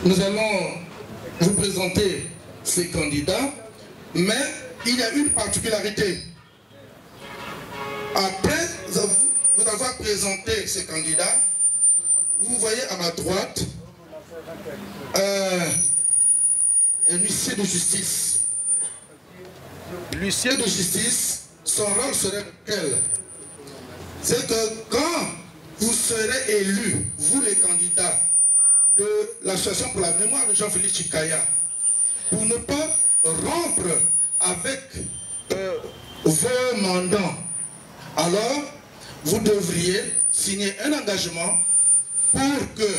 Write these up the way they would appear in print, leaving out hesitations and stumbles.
nous allons vous présenter ces candidats, mais il y a une particularité. Après vous avoir présenté ces candidats, vous voyez à ma droite un huissier de justice. L'huissier de justice, son rôle serait lequel? C'est que quand vous serez élus, vous les candidats de l'association pour la mémoire de Jean-Félix Chikaya, pour ne pas rompre avec vos mandants, alors vous devriez signer un engagement pour que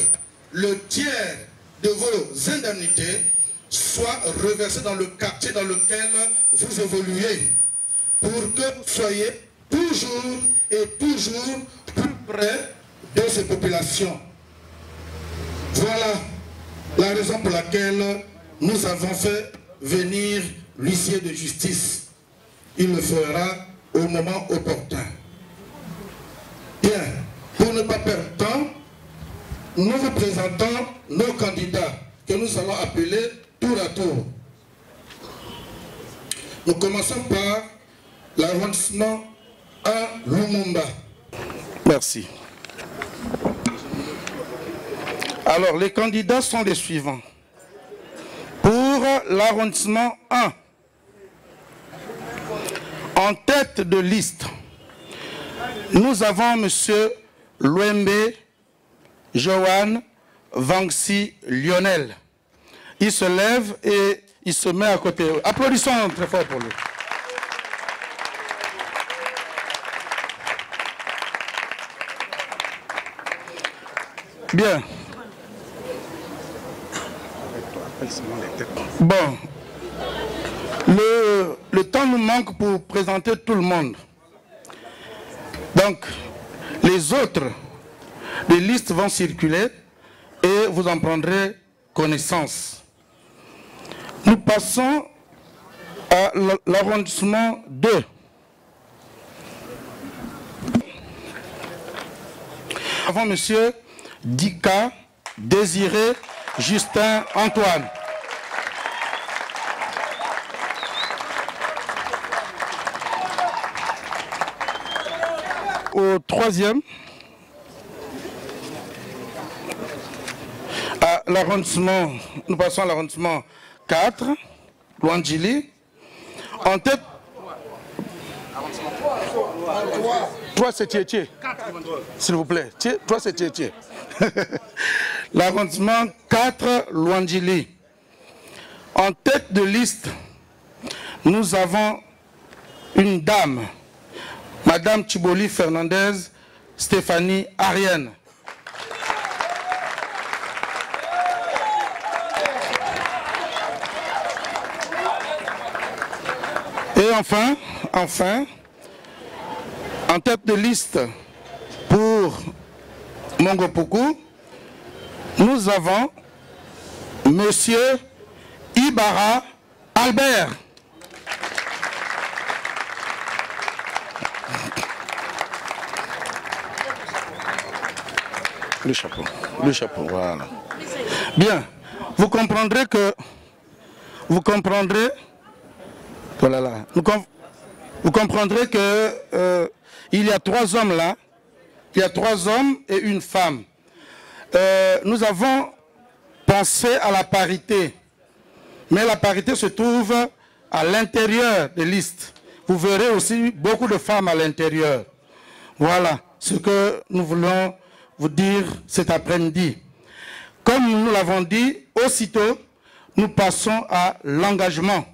le tiers de vos indemnités soit reversé dans le quartier dans lequel vous évoluez, pour que vous soyez toujours et toujours plus près de ces populations. Voilà la raison pour laquelle nous avons fait venir l'huissier de justice. Il le fera au moment opportun. Bien, pour ne pas perdre de temps, nous vous présentons nos candidats que nous allons appeler tour à tour. Nous commençons par l'arrondissement à Lumumba. Merci. Alors, les candidats sont les suivants. Pour l'arrondissement 1, en tête de liste, nous avons M. Louembe Johan Vanxi Lionel. Il se lève et il se met à côté. Applaudissons très fort pour lui. Bien. Bon. Le temps nous manque pour présenter tout le monde. Donc, les autres, les listes vont circuler et vous en prendrez connaissance. Nous passons à l'arrondissement 2. Avant monsieur Dika Désiré Justin Antoine. Au troisième, à l'arrondissement, nous passons à l'arrondissement 4, Luandjili. En tête, 3 c'est Tietie, s'il vous plaît. 3 c'est Tietie. L'arrondissement 4, Luandjili. En tête de liste, nous avons une dame, Madame Tchiboli Fernandez Stéphanie Arienne. Et enfin, en tête de liste pour Mongopuku, nous avons Monsieur Ibarra Albert. Le chapeau, voilà. Bien, vous comprendrez que, vous comprendrez que il y a 3 hommes là, il y a 3 hommes et une femme. Nous avons pensé à la parité, mais la parité se trouve à l'intérieur des listes. Vous verrez aussi beaucoup de femmes à l'intérieur. Voilà ce que nous voulons vous dire cet après-midi. Comme nous l'avons dit, aussitôt, nous passons à l'engagement.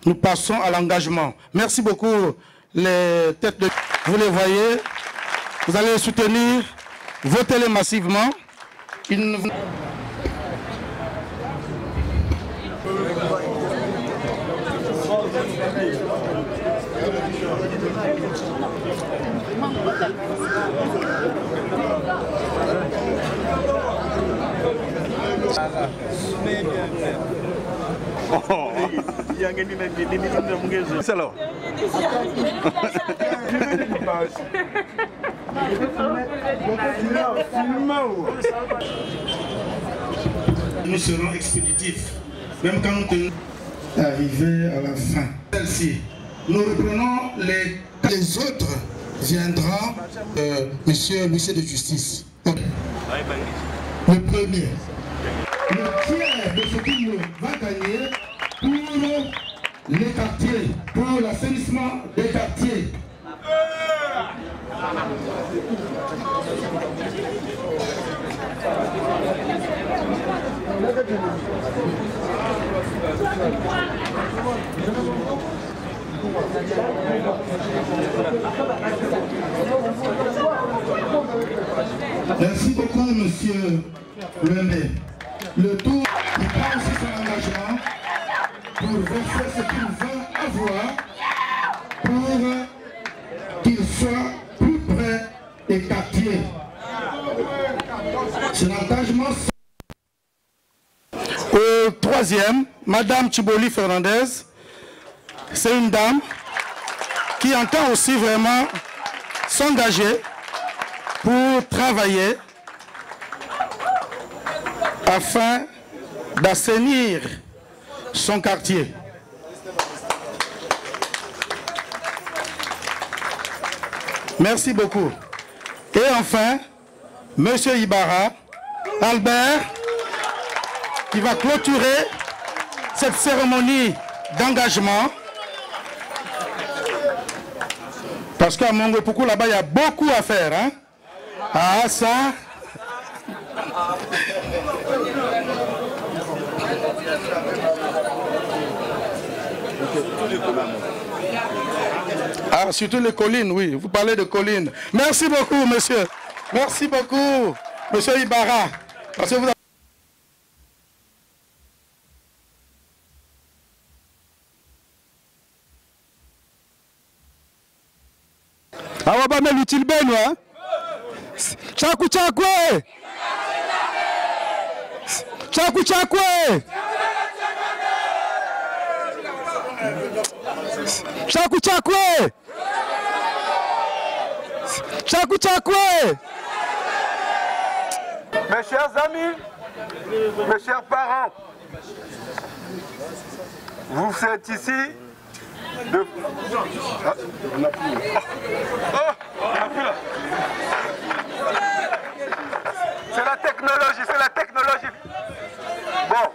Nous passons à l'engagement. Merci beaucoup, les têtes de... Vous les voyez, vous allez les soutenir, votez-les massivement. nous serons expéditifs. Même quand nous tenons arriver à la fin. Celle-ci. Nous reprenons les autres viendront, monsieur l'huissier de justice. Le premier. Le tiers de ce qu'il va gagner pour les quartiers, pour l'assainissement des quartiers. Merci beaucoup, monsieur le maire. Le tour, il prend aussi son engagement pour verser ce qu'il va avoir pour qu'il soit plus près des quartiers. C'est l'engagement. Au troisième, Madame Thiboli Fernandez, c'est une dame qui entend aussi vraiment s'engager pour travailler afin d'assainir son quartier. Merci beaucoup. Et enfin, Monsieur Ibarra, Albert, qui va clôturer cette cérémonie d'engagement. Parce qu'à Mongopoukou, là-bas, il y a beaucoup à faire. Hein? Ah, ça. Ah, surtout les collines, oui. Vous parlez de collines. Merci beaucoup, monsieur. Merci beaucoup, monsieur Ibarra. Parce que vous avez... Awaba melutile benu hein. Chaku chakwe. Chaku chakwe. Chaku chakwe. Chaku chakwe. Mes chers amis, mes chers parents, vous êtes ici de... C'est la technologie, c'est la technologie. Bon.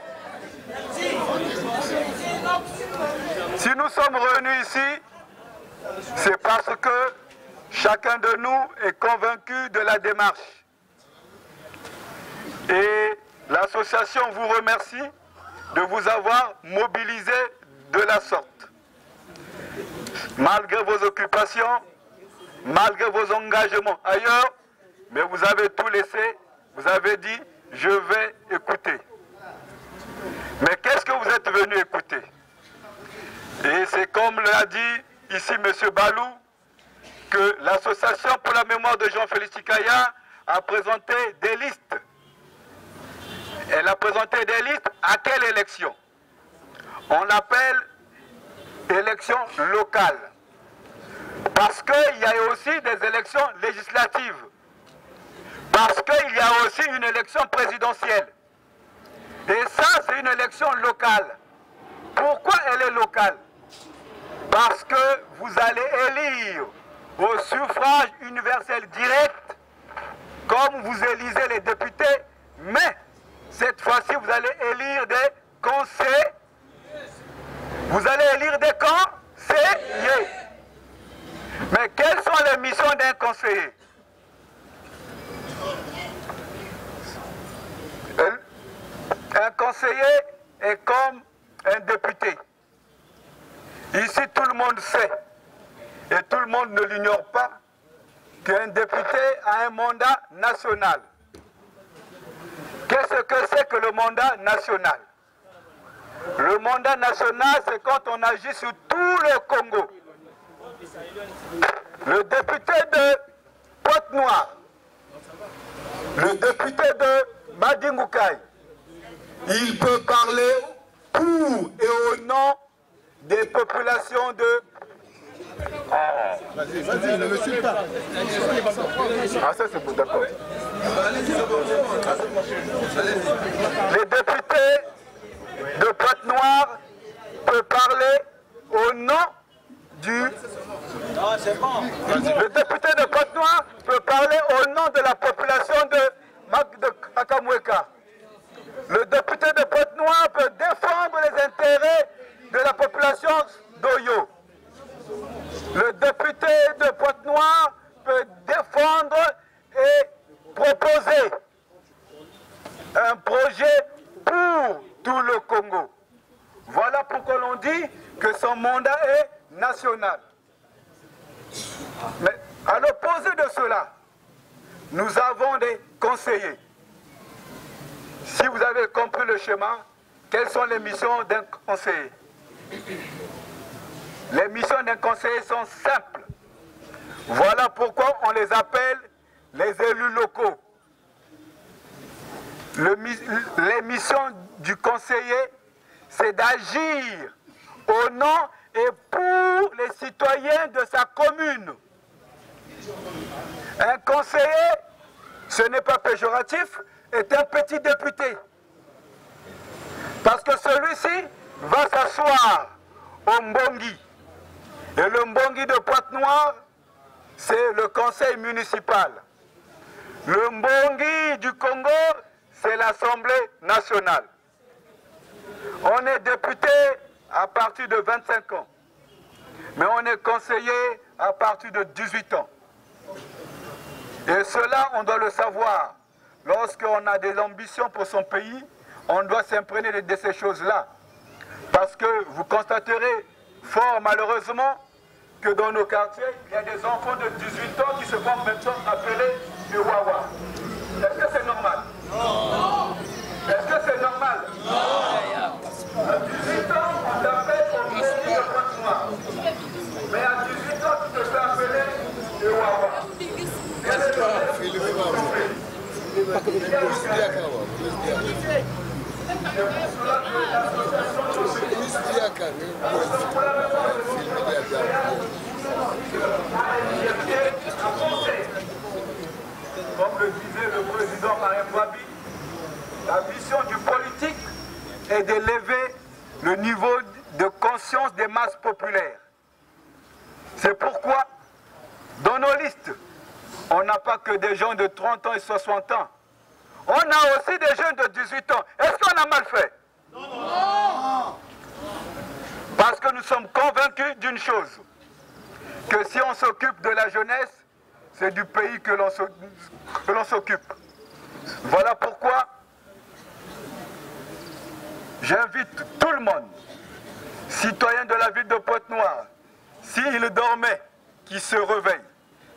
Si nous sommes revenus ici, c'est parce que chacun de nous est convaincu de la démarche. Et l'association vous remercie de vous avoir mobilisé de la sorte. Malgré vos occupations, malgré vos engagements ailleurs, mais vous avez tout laissé, vous avez dit, je vais écouter. Mais qu'est-ce que vous êtes venu écouter? Et c'est comme l'a dit ici M. Balou, que l'association pour la mémoire de Jean-Félix Chikaya a présenté des listes. Elle a présenté des listes à quelle élection? On appelle élection locale. Parce qu'il y a aussi des élections législatives. Parce qu'il y a aussi une élection présidentielle. Et ça, c'est une élection locale. Pourquoi elle est locale? Parce que vous allez élire au suffrage universel direct, comme vous élisez les députés, mais cette fois-ci, vous allez élire des conseillers. Vous allez élire des conseillers. Mais quelles sont les missions d'un conseiller? Un conseiller est comme un député. Ici, tout le monde sait, et tout le monde ne l'ignore pas, qu'un député a un mandat national. Qu'est-ce que c'est que le mandat national? Le mandat national, c'est quand on agit sur tout le Congo. Le député de Pointe-Noire, le député de Badingoukaï, il peut parler pour et au nom des populations de Vas-y, ne me suis pas. Ah, ça c'est bon, d'accord. Les députés de Pointe-Noire peuvent parler au nom du... Non, c'est bon. Le député de Pointe-Noire peut parler au nom de la population de Akamweka. Le député de Pointe-Noire peut défendre les intérêts de la population d'Oyo. Le député de Pointe-Noire peut défendre et proposer un projet pour tout le Congo. Voilà pourquoi l'on dit que son mandat est national. Mais à l'opposé de cela, nous avons des conseillers. Si vous avez compris le schéma, quelles sont les missions d'un conseiller? Les missions d'un conseiller sont simples. Voilà pourquoi on les appelle les élus locaux. Les missions du conseiller, c'est d'agir au nom et pour les citoyens de sa commune. Un conseiller, ce n'est pas péjoratif, est un petit député. Parce que celui-ci va s'asseoir au Mbongi. Et le Mbongi de Pointe-Noire, c'est le conseil municipal. Le Mbongi du Congo, c'est l'Assemblée nationale. On est député à partir de 25 ans. Mais on est conseiller à partir de 18 ans. Et cela, on doit le savoir. Lorsqu'on a des ambitions pour son pays, on doit s'imprégner de ces choses-là. Parce que vous constaterez fort malheureusement que dans nos quartiers, il y a des enfants de 18 ans qui se font maintenant appeler des Wawa. Est-ce que c'est normal? Non. Est-ce que c'est normal? Non. À 18 ans, on t'appelle au mairie de Pointe-Noire. Mais à 18 ans, tu te fais appeler des Wawa. Comme le disait le président Marien Bouabi, la mission du politique est d'élever le niveau de conscience des masses populaires. C'est pourquoi, dans nos listes, on n'a pas que des gens de 30 ans et 60 ans. On a aussi des jeunes de 18 ans. Est-ce qu'on a mal fait? Non. Parce que nous sommes convaincus d'une chose, que si on s'occupe de la jeunesse, c'est du pays que l'on s'occupe. Voilà pourquoi j'invite tout le monde, citoyen de la ville de Pointe-Noire, s'il dormait, qu'il se réveille.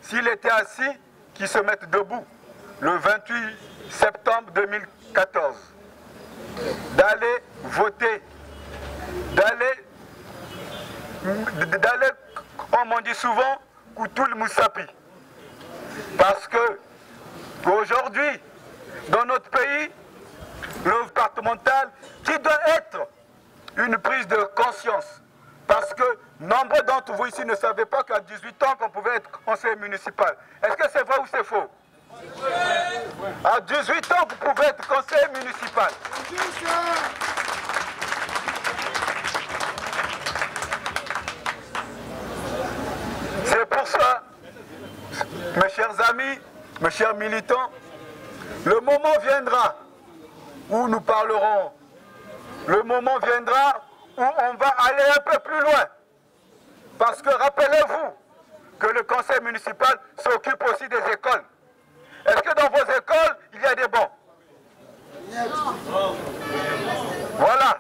S'il était assis, qu'il se mette debout. Le 28 septembre 2014. D'aller voter. D'aller, comme on dit souvent, Koutoul Moussapi. Parce que, aujourd'hui, dans notre pays, le départemental, qui doit être une prise de conscience. Parce que nombreux d'entre vous ici ne savaient pas qu'à 18 ans qu'on pouvait être conseiller municipal. Est-ce que c'est vrai ou c'est faux? À 18 ans, vous pouvez être conseiller municipal. C'est pour ça, mes chers amis, mes chers militants, le moment viendra où nous parlerons. Le moment viendra où on va aller un peu plus loin. Parce que rappelez-vous que le conseil municipal s'occupe aussi des écoles. Est-ce que dans vos écoles, il y a des bancs? Voilà.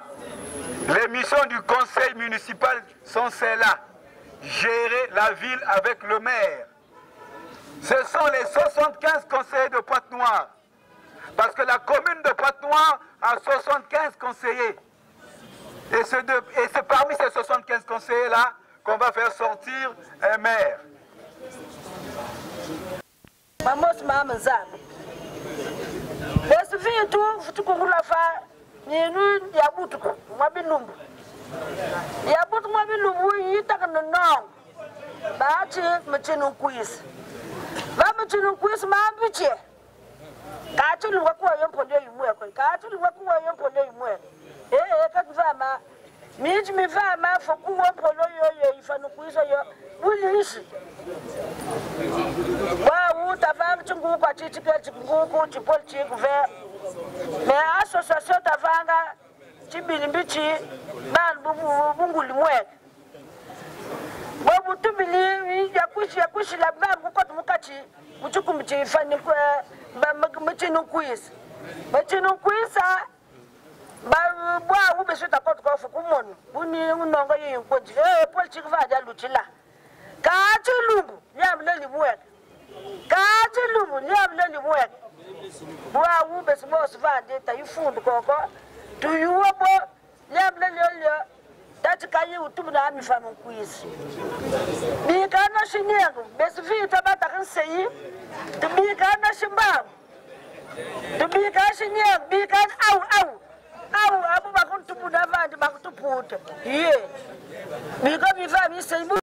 Les missions du conseil municipal sont celles-là. Gérer la ville avec le maire. Ce sont les 75 conseillers de Pointe-Noire. Parce que la commune de Pointe-Noire a 75 conseillers. Et c'est parmi ces 75 conseillers-là qu'on va faire sortir un maire. Vamos mama zami. Esse vinho tu futukungula fa ninu yabutu mabinumbu. Yabutu mabinumbu yita kana no. Bati mchinu quiz. Va mchinu quiz mambiche. Katu luwa kuwa yompo leo imwe kwa. Katu luwa kuwa yompo leo imwe. Kakivama. Miji mivama fokuwa polo yo ifanu quiz yo. Uliishi. Wa utavanga chungu kwa chichike chungu chipol chiku ve. Me association tavanga chibilimbichi ban bunguli mwe. Babu tubili ya kushi la bangu kwa tumukachi uchuku mchifani kwa mchinu quiz. Mchinu quiza bwa ube shota kwa tukofu kumonu. Uni unongo yinkonji. Pol chiku vaja luchila. Kachi lumbu nyamleli mwe. Kachi lumbu nyamleli mwe. Bwa ube simosu vande ta yufundu koko. Tuyuwa bo nyamleli olyo. Tati kayi utumuna amifamu quiz. Bikana shinyengu, besifi tabata kanseyi. Bikana shimbamu. Bikana shinyengu, bikana au. Abu bakuntumuna vandi bakutuputa. Ye. Bikana mifamu iseyi.